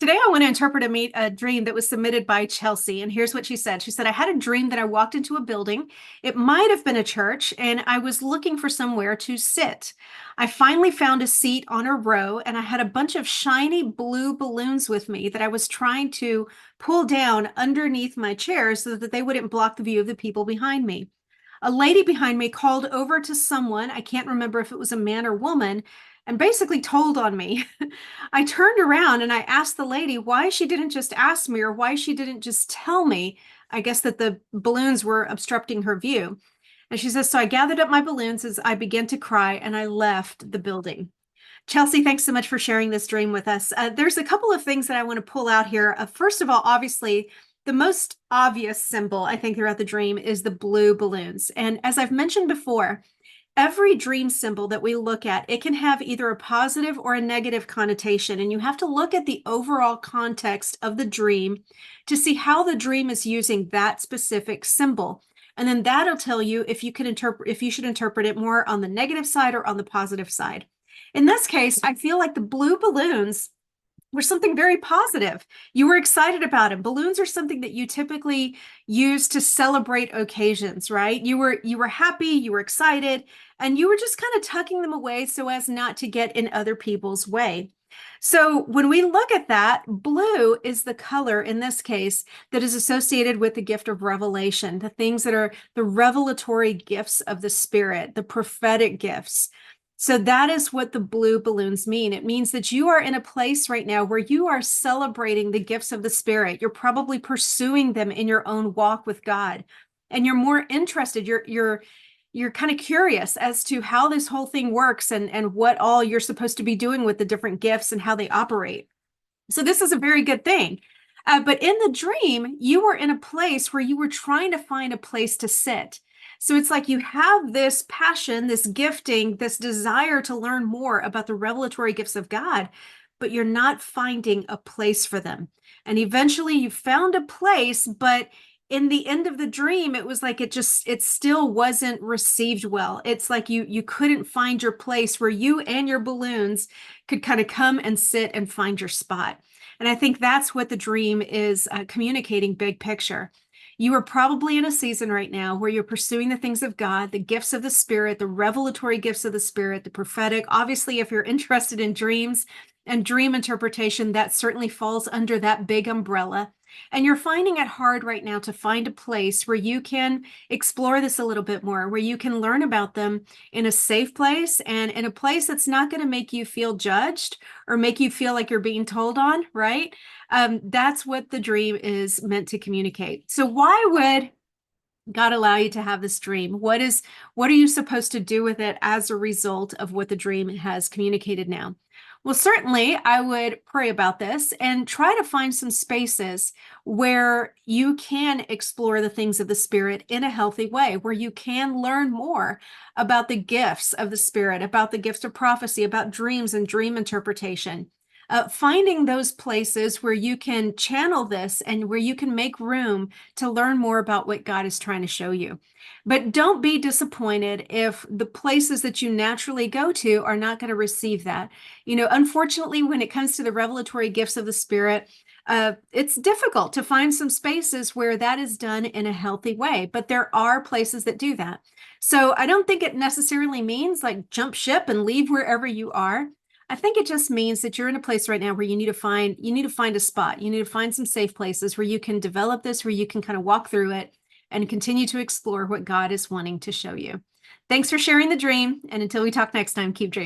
Today, I want to interpret a dream that was submitted by Chelsea. And here's what she said. She said, I had a dream that I walked into a building. It might have been a church, and I was looking for somewhere to sit. I finally found a seat on a row, and I had a bunch of shiny blue balloons with me that I was trying to pull down underneath my chair so that they wouldn't block the view of the people behind me. A lady behind me called over to someone, I can't remember if it was a man or woman, and basically told on me. I turned around and I asked the lady why she didn't just ask me or why she didn't just tell me, I guess, that the balloons were obstructing her view. And she says, so I gathered up my balloons as I began to cry and I left the building. Chelsea, thanks so much for sharing this dream with us. There's a couple of things that I want to pull out here. First of all, obviously, the most obvious symbol, I think, throughout the dream is the blue balloons. And as I've mentioned before, every dream symbol that we look at, it can have either a positive or a negative connotation. And you have to look at the overall context of the dream to see how the dream is using that specific symbol. And then that'll tell you if you should interpret it more on the negative side or on the positive side. In this case, I feel like the blue balloons were something very positive. You were excited about it. Balloons are something that you typically use to celebrate occasions, right? You were happy, you were excited, and you were just kind of tucking them away so as not to get in other people's way. So when we look at that, blue is the color in this case that is associated with the gift of revelation, the things that are the revelatory gifts of the Spirit, the prophetic gifts. So that is what the blue balloons mean. It means that you are in a place right now where you are celebrating the gifts of the Spirit. You're probably pursuing them in your own walk with God. And you're more interested. You're kind of curious as to how this whole thing works and what all you're supposed to be doing with the different gifts and how they operate. So this is a very good thing. But in the dream, you were in a place where you were trying to find a place to sit. So it's like you have this passion, this gifting, this desire to learn more about the revelatory gifts of God, but you're not finding a place for them. And eventually you found a place, but in the end of the dream, it was like it still wasn't received well. It's like you couldn't find your place where you and your balloons could kind of come and sit and find your spot. And I think that's what the dream is communicating, big picture. You are probably in a season right now where you're pursuing the things of God, the gifts of the Spirit, the revelatory gifts of the Spirit, the prophetic. Obviously, if you're interested in dreams and dream interpretation, that certainly falls under that big umbrella. And you're finding it hard right now to find a place where you can explore this a little bit more, where you can learn about them in a safe place and in a place that's not going to make you feel judged or make you feel like you're being told on, right? That's what the dream is meant to communicate. So why would God allow you to have this dream? What are you supposed to do with it as a result of what the dream has communicated now? Well, certainly I would pray about this and try to find some spaces where you can explore the things of the Spirit in a healthy way, where you can learn more about the gifts of the Spirit, about the gifts of prophecy, about dreams and dream interpretation. Finding those places where you can channel this and where you can make room to learn more about what God is trying to show you. But don't be disappointed if the places that you naturally go to are not going to receive that. You know, unfortunately, when it comes to the revelatory gifts of the Spirit, it's difficult to find some spaces where that is done in a healthy way, but there are places that do that. So I don't think it necessarily means like jump ship and leave wherever you are. I think it just means that you're in a place right now where you need to find a spot. You need to find some safe places where you can develop this, where you can kind of walk through it and continue to explore what God is wanting to show you. Thanks for sharing the dream. And until we talk next time, keep dreaming.